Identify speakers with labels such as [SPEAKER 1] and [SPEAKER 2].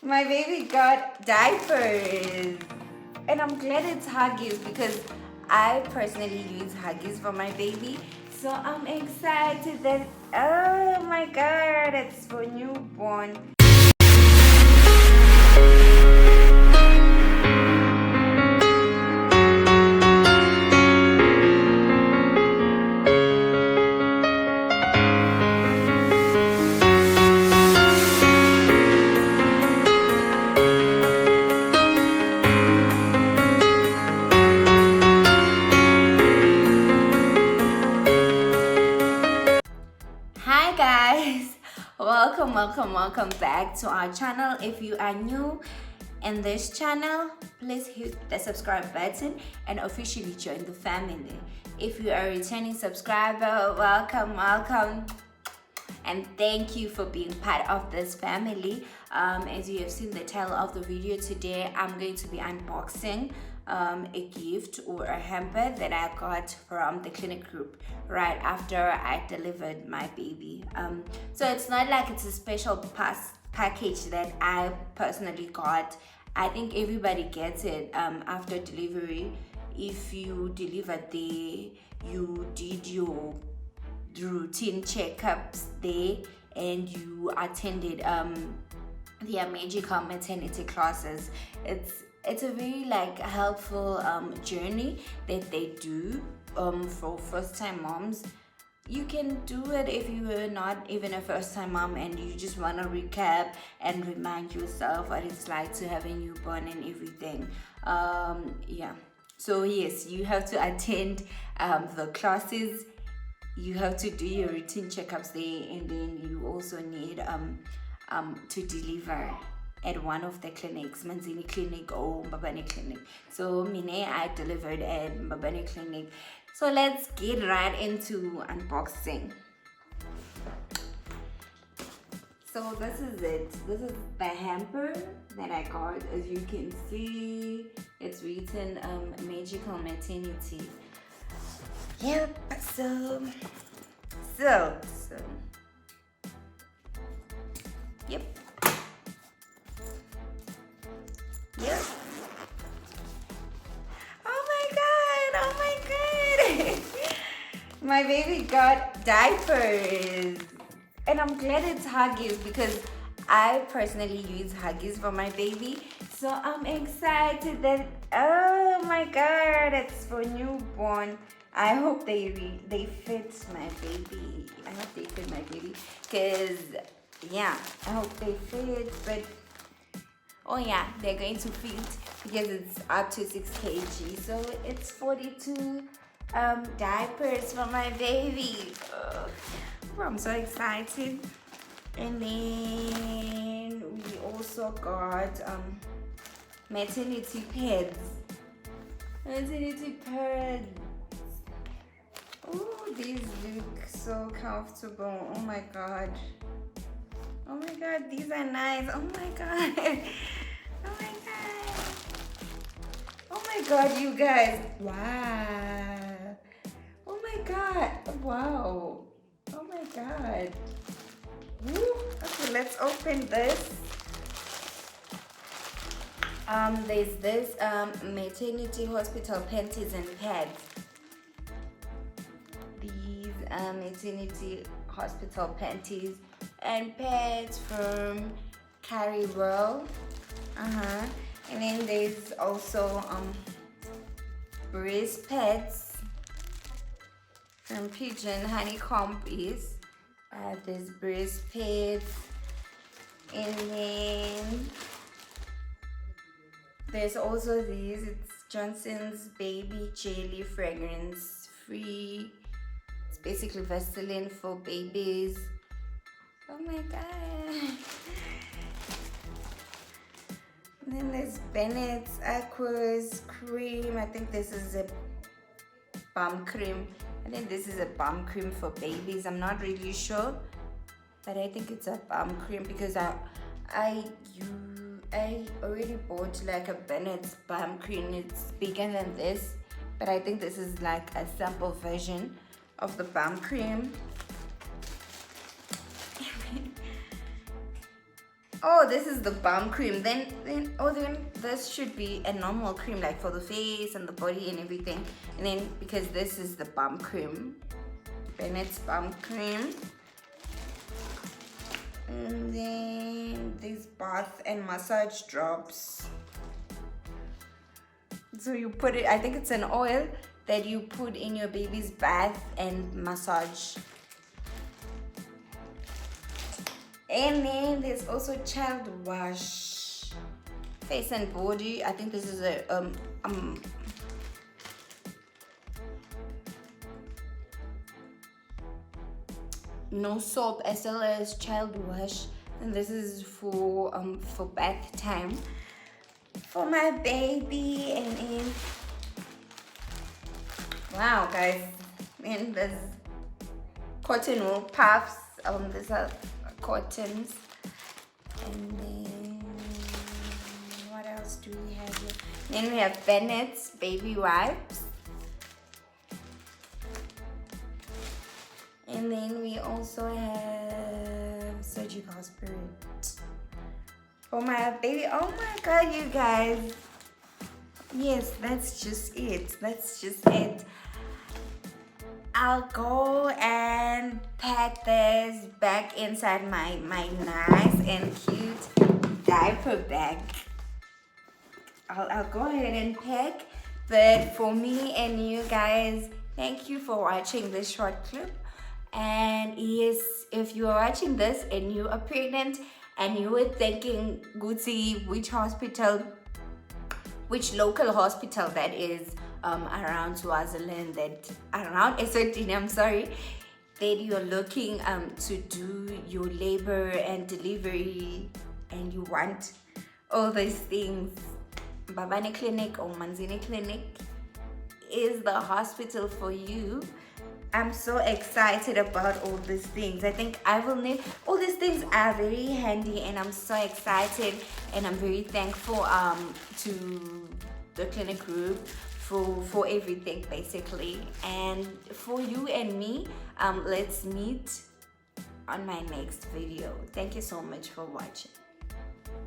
[SPEAKER 1] My baby got diapers. And I'm glad it's Huggies because I personally use Huggies for my baby. So I'm excited that, oh my God, it's for newborn. Hi guys, welcome back to our channel. If you are new in this channel, please hit the subscribe button and officially join the family. If you are a returning subscriber, welcome, and thank you for being part of this family. As you have seen the title of the video today, I'm going to be unboxing a gift or a hamper that I got from the clinic group right after I delivered my baby. So it's not like it's a special package that I personally got. I think everybody gets it after delivery. If you delivered there, you did your routine checkups there and you attended their magical maternity classes. It's a very helpful journey that they do for first-time moms. You can do it if you are not even a first-time mom and you just want to recap and remind yourself what it's like to have a newborn and everything. Yeah, so yes, you have to attend the classes, you have to do your routine checkups there, and then you also need to deliver at one of the clinics, Manzini Clinic or Mbabane Clinic. So Mine, I delivered at Mbabane Clinic. So let's get right into unboxing. So this is it. This is the hamper that I got. As you can see, it's written magical maternity. Yep, so yep. Yep. Oh my God. My baby got diapers. And I'm glad it's Huggies because I personally use Huggies for my baby. So I'm excited that, oh my God, it's for newborn. I hope they fit my baby. I hope they fit my baby. Because, yeah, I hope they fit. But oh yeah, they're going to fit because it's up to 6 kg. So it's 42 diapers for my baby. Oh, I'm so excited. And then we also got maternity pads. Maternity pads. Oh, these look so comfortable. Oh my God. Oh my God, these are nice. Oh my God. Oh my God. Oh my God, you guys. Wow. Oh my God. Wow. Oh my God. Woo. Okay, let's open this. There's this maternity hospital panties and pads. These maternity hospital panties and pads from Caribou. And then there's also breast pads from Pigeon Honeycomb Bees. There's breast pads, and then there's also these. It's Johnson's Baby Jelly Fragrance Free. It's basically Vaseline for babies. Oh my God. And then there's Bennett's Aqua's cream. I think this is a balm cream. I think this is a balm cream for babies. I'm not really sure, but I think it's a balm cream because I already bought like a Bennett's balm cream. It's bigger than this, but I think this is like a sample version of the balm cream. Oh, this is the balm cream. Then this should be a normal cream, like for the face and the body and everything. And then because this is the balm cream, Bennett's balm cream. And then these bath and massage drops. So you put it, I think it's an oil that you put in your baby's bath and massage. And then there's also child wash, face and body. I think this is a no soap SLS child wash, and this is for bath time for my baby. And then wow guys, and there's cotton wool puffs. These are cottons. And then what else do we have here? Then we have Bennett's baby wipes. And then we also have surgical spirit for my baby. Oh my god, you guys. Yes, that's just it. That's just it. I'll go and pack this back inside my nice and cute diaper bag. I'll go ahead and pack. But for me and you guys, thank you for watching this short clip. And yes, if you are watching this and you are pregnant and you were thinking, Gucci, which local hospital that is around Swaziland, around Eswatini, I'm sorry, that you're looking to do your labor and delivery, and you want all these things, Babane Clinic or Manzini Clinic is the hospital for you. I'm so excited about all these things. I think I will need all these things are very handy, and I'm so excited, and I'm very thankful to the clinic group for everything basically. And for you and me, let's meet on my next video. Thank you so much for watching.